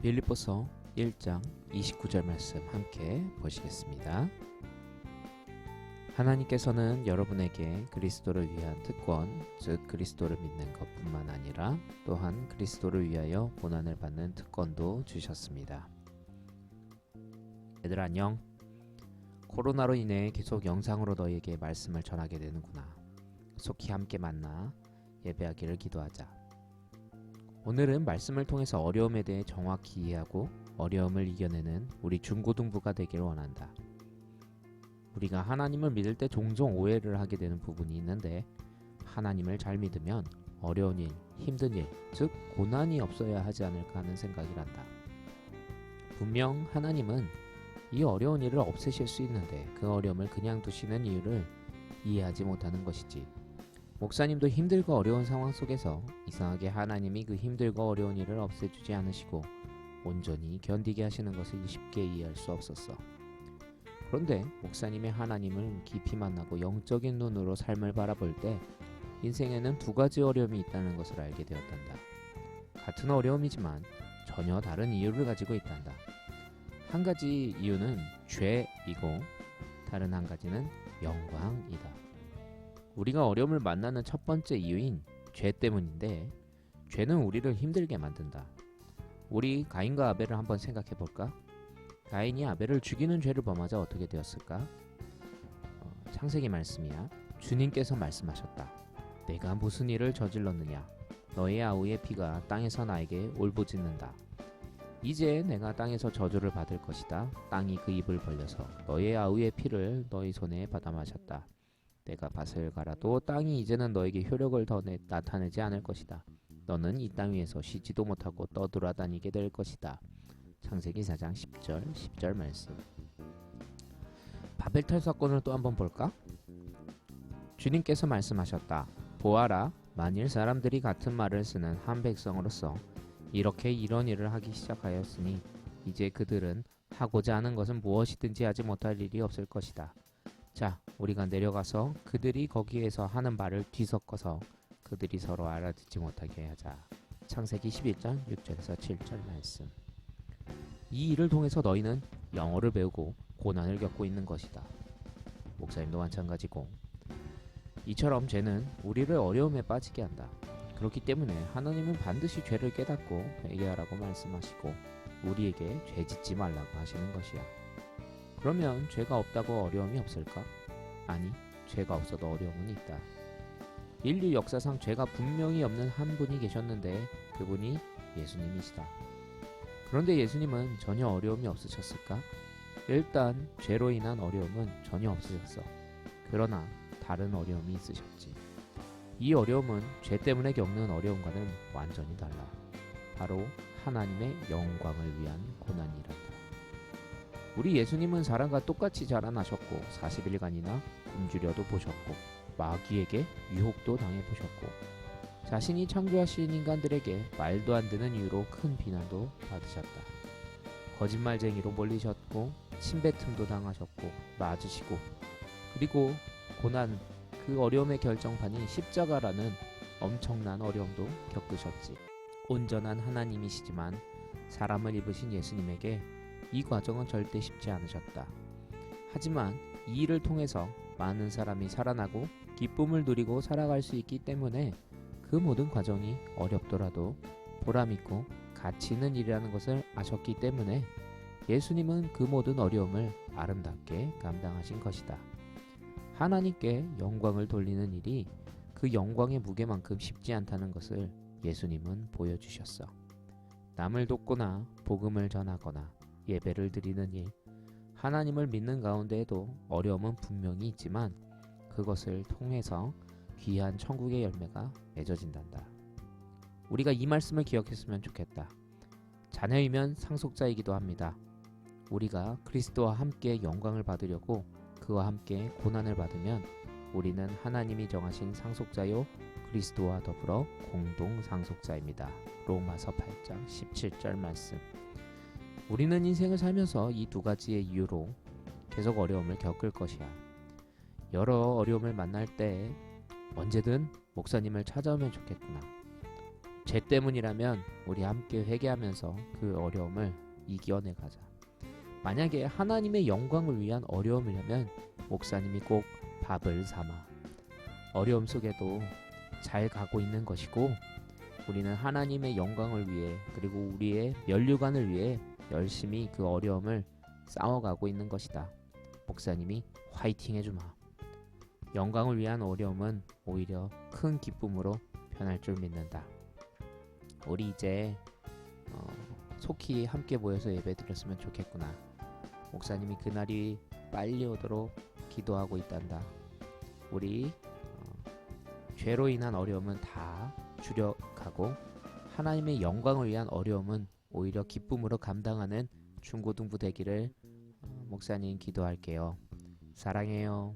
빌립보서 1장 29절 말씀 함께 보시겠습니다. 하나님께서는 여러분에게 그리스도를 위한 특권, 즉 그리스도를 믿는 것뿐만 아니라 또한 그리스도를 위하여 고난을 받는 특권도 주셨습니다. 얘들 안녕. 코로나로 인해 계속 영상으로 너희에게 말씀을 전하게 되는구나. 속히 함께 만나 예배하기를 기도하자. 오늘은 말씀을 통해서 어려움에 대해 정확히 이해하고 어려움을 이겨내는 우리 중고등부가 되길 원한다. 우리가 하나님을 믿을 때 종종 오해를 하게 되는 부분이 있는데, 하나님을 잘 믿으면 어려운 일, 힘든 일, 즉 고난이 없어야 하지 않을까 하는 생각이란다. 분명 하나님은 이 어려운 일을 없애실 수 있는데 그 어려움을 그냥 두시는 이유를 이해하지 못하는 것이지. 목사님도 힘들고 어려운 상황 속에서 이상하게 하나님이 그 힘들고 어려운 일을 없애주지 않으시고 온전히 견디게 하시는 것을 쉽게 이해할 수 없었어. 그런데 목사님의 하나님을 깊이 만나고 영적인 눈으로 삶을 바라볼 때 인생에는 두 가지 어려움이 있다는 것을 알게 되었단다. 같은 어려움이지만 전혀 다른 이유를 가지고 있단다. 한 가지 이유는 죄이고 다른 한 가지는 영광이다. 우리가 어려움을 만나는 첫 번째 이유인 죄 때문인데, 죄는 우리를 힘들게 만든다. 우리 가인과 아벨을 한번 생각해 볼까? 가인이 아벨을 죽이는 죄를 범하자 어떻게 되었을까? 창세기 말씀이야. 주님께서 말씀하셨다. 내가 무슨 일을 저질렀느냐? 너의 아우의 피가 땅에서 나에게 울부짖는다. 이제 내가 땅에서 저주를 받을 것이다. 땅이 그 입을 벌려서 너의 아우의 피를 너희 손에 받아 마셨다. 내가 밭을 갈아도 땅이 이제는 너에게 효력을 더 나타내지 않을 것이다. 너는 이 땅 위에서 쉬지도 못하고 떠돌아다니게 될 것이다. 창세기 4장 10절 말씀. 바벨탑 사건을 또 한번 볼까? 주님께서 말씀하셨다. 보아라, 만일 사람들이 같은 말을 쓰는 한 백성으로서 이렇게 이런 일을 하기 시작하였으니 이제 그들은 하고자 하는 것은 무엇이든지 하지 못할 일이 없을 것이다. 자, 우리가 내려가서 그들이 거기에서 하는 말을 뒤섞어서 그들이 서로 알아듣지 못하게 하자. 창세기 11장 6절에서 7절 말씀. 이 일을 통해서 너희는 영어를 배우고 고난을 겪고 있는 것이다. 목사님도 마찬가지고. 이처럼 죄는 우리를 어려움에 빠지게 한다. 그렇기 때문에 하나님은 반드시 죄를 깨닫고 회개하라고 말씀하시고 우리에게 죄 짓지 말라고 하시는 것이야. 그러면 죄가 없다고 어려움이 없을까? 아니, 죄가 없어도 어려움은 있다. 인류 역사상 죄가 분명히 없는 한 분이 계셨는데 그분이 예수님이시다. 그런데 예수님은 전혀 어려움이 없으셨을까? 일단 죄로 인한 어려움은 전혀 없으셨어. 그러나 다른 어려움이 있으셨지. 이 어려움은 죄 때문에 겪는 어려움과는 완전히 달라. 바로 하나님의 영광을 위한 고난이란다. 우리 예수님은 사람과 똑같이 자라나셨고 40일간이나 굶주려도 보셨고 마귀에게 유혹도 당해보셨고 자신이 창조하신 인간들에게 말도 안 되는 이유로 큰 비난도 받으셨다. 거짓말쟁이로 몰리셨고 침뱉음도 당하셨고 맞으시고, 그리고 고난, 그 어려움의 결정판이 십자가라는 엄청난 어려움도 겪으셨지. 온전한 하나님이시지만 사람을 입으신 예수님에게 이 과정은 절대 쉽지 않으셨다. 하지만 이 일을 통해서 많은 사람이 살아나고 기쁨을 누리고 살아갈 수 있기 때문에 그 모든 과정이 어렵더라도 보람있고 가치 있는 일이라는 것을 아셨기 때문에 예수님은 그 모든 어려움을 아름답게 감당하신 것이다. 하나님께 영광을 돌리는 일이 그 영광의 무게만큼 쉽지 않다는 것을 예수님은 보여주셨어. 남을 돕거나 복음을 전하거나 예배를 드리는 일, 하나님을 믿는 가운데에도 어려움은 분명히 있지만 그것을 통해서 귀한 천국의 열매가 맺어진단다. 우리가 이 말씀을 기억했으면 좋겠다. 자녀이면 상속자이기도 합니다. 우리가 그리스도와 함께 영광을 받으려고 그와 함께 고난을 받으면 우리는 하나님이 정하신 상속자요 그리스도와 더불어 공동 상속자입니다. 로마서 8장 17절 말씀. 우리는 인생을 살면서 이 두 가지의 이유로 계속 어려움을 겪을 것이야. 여러 어려움을 만날 때 언제든 목사님을 찾아오면 좋겠구나. 죄 때문이라면 우리 함께 회개하면서 그 어려움을 이겨내가자. 만약에 하나님의 영광을 위한 어려움이라면 목사님이 꼭 밥을 삼아 어려움 속에도 잘 가고 있는 것이고, 우리는 하나님의 영광을 위해 그리고 우리의 면류관을 위해 열심히 그 어려움을 싸워가고 있는 것이다. 목사님이 화이팅 해주마. 영광을 위한 어려움은 오히려 큰 기쁨으로 변할 줄 믿는다. 우리 이제 속히 함께 모여서 예배드렸으면 좋겠구나. 목사님이 그날이 빨리 오도록 기도하고 있단다. 우리 죄로 인한 어려움은 다 주력하고 하나님의 영광을 위한 어려움은 오히려 기쁨으로 감당하는 중고등부 되기를 목사님 기도할게요. 사랑해요.